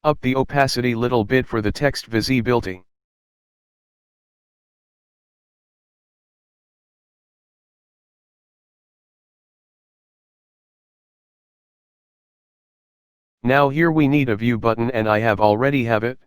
Up the opacity little bit for the text visibility. Now here we need a view button and I have already have it.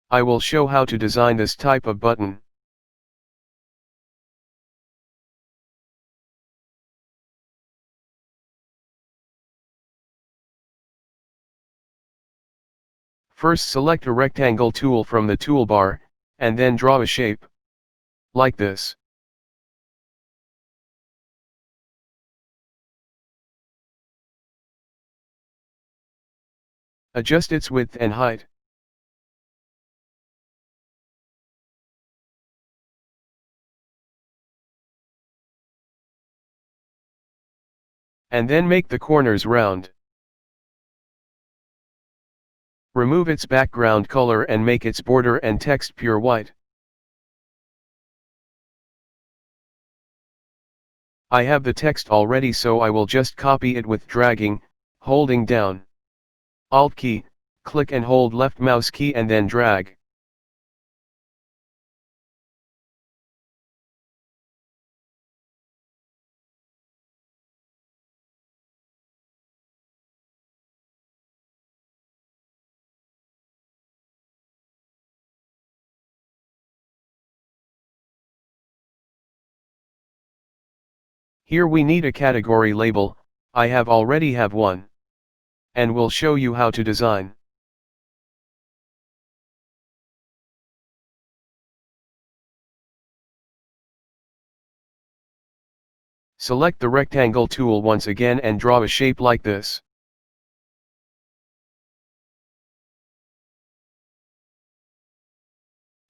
I will show how to design this type of button. First select a rectangle tool from the toolbar, and then draw a shape. Like this. Adjust its width and height. And then make the corners round. Remove its background color and make its border and text pure white. I have the text already, so I will just copy it with dragging, holding down Alt key, click and hold left mouse key and then drag. Here we need a category label. I have already have one. And will show you how to design. Select the rectangle tool once again and draw a shape like this.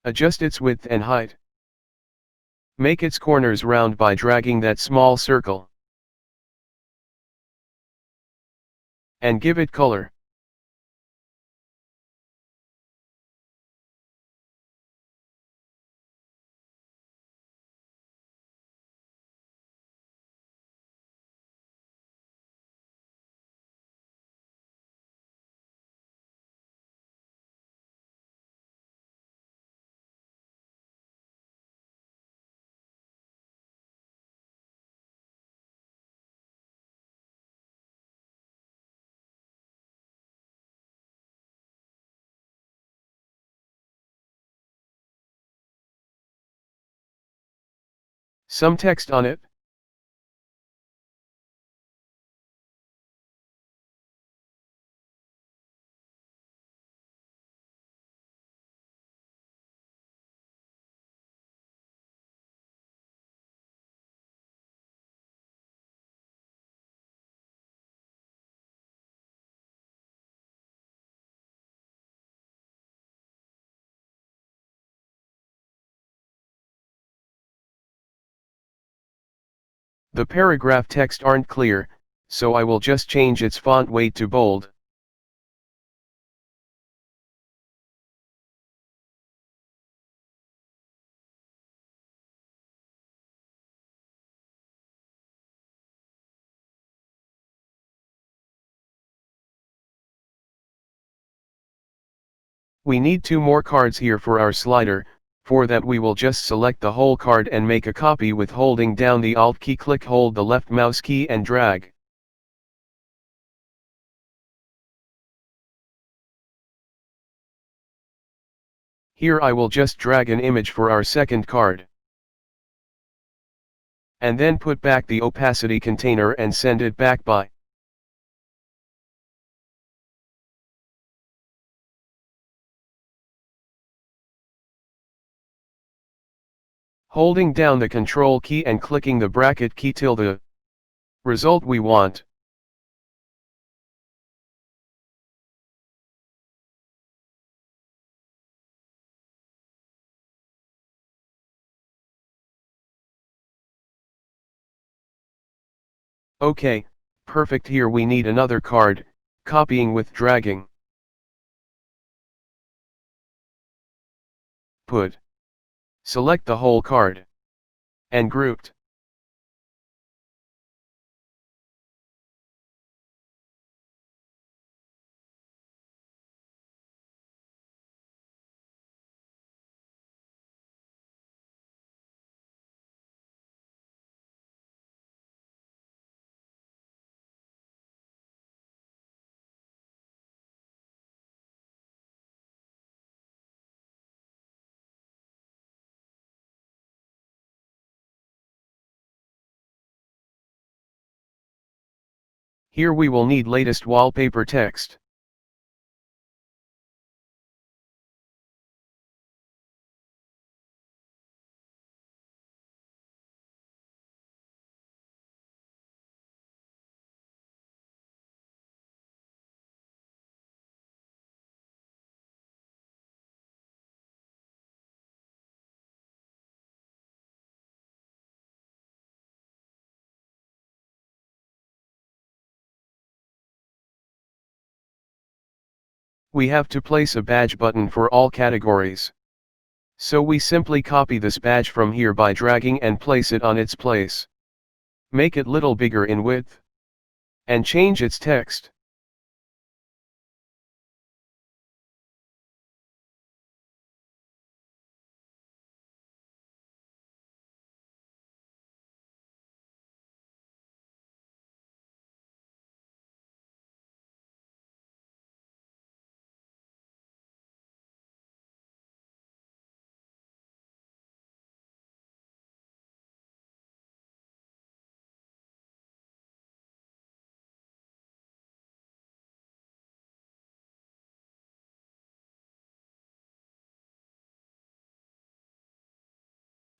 Adjust its width and height. Make its corners round by dragging that small circle. And give it color. Some text on it. The paragraph text aren't clear, so I will just change its font weight to bold. We need 2 more cards here for our slider. For that we will just select the whole card and make a copy with holding down the Alt key, click, hold the left mouse key and drag. Here I will just drag an image for our second card. And then put back the opacity container and send it back by. Holding down the Control key and clicking the bracket key till the result we want. Okay, perfect. Here we need another card, copying with dragging. Put. Select the whole card. And grouped. Here we will need latest wallpaper text. We have to place a badge button for all categories. So we simply copy this badge from here by dragging and place it on its place. Make it little bigger in width. And change its text.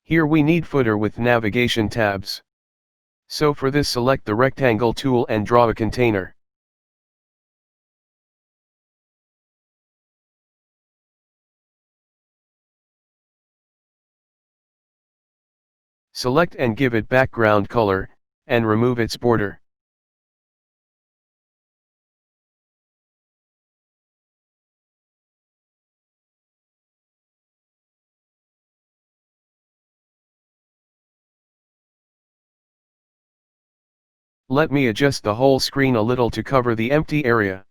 Here we need footer with navigation tabs. So for this select the rectangle tool and draw a container. Select and give it background color, and remove its border. Let me adjust the whole screen a little to cover the empty area.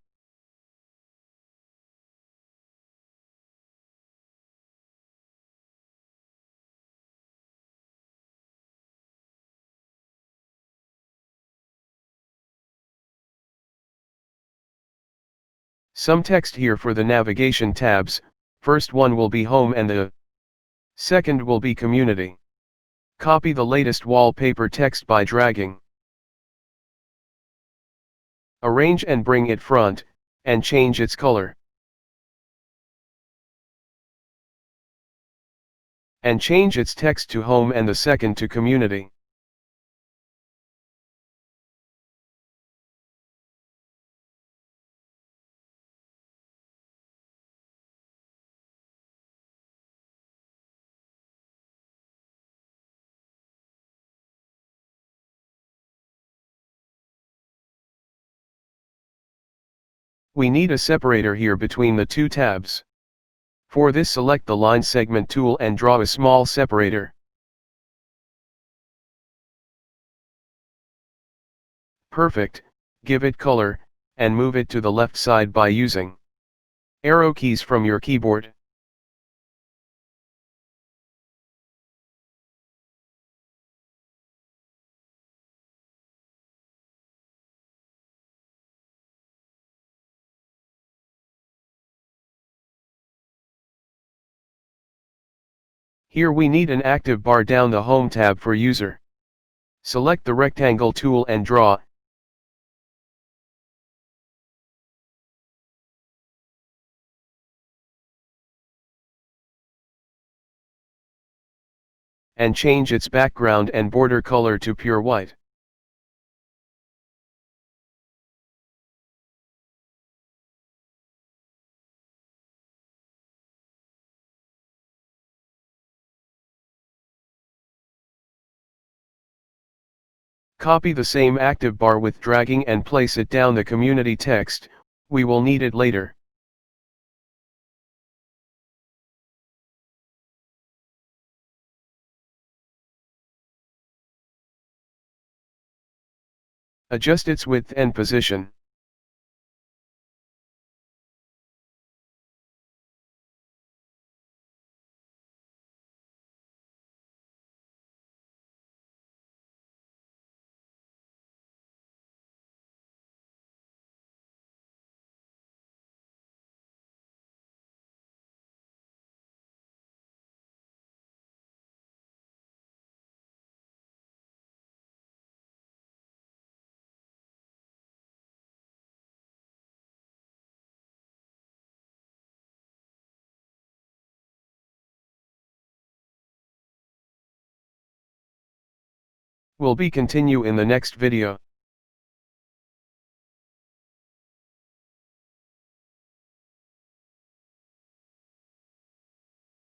Some text here for the navigation tabs. First one will be Home and the second will be Community. Copy the latest wallpaper text by dragging. Arrange and bring it front, and change its color. And change its text to Home and the second to Community. We need a separator here between the two tabs. For this select the line segment tool and draw a small separator. Perfect, give it color, and move it to the left side by using arrow keys from your keyboard. Here we need an active bar down the Home tab for user. Select the rectangle tool and draw. And change its background and border color to pure white. Copy the same active bar with dragging and place it down the community text. We will need it later. Adjust its width and position. Will be continue in the next video.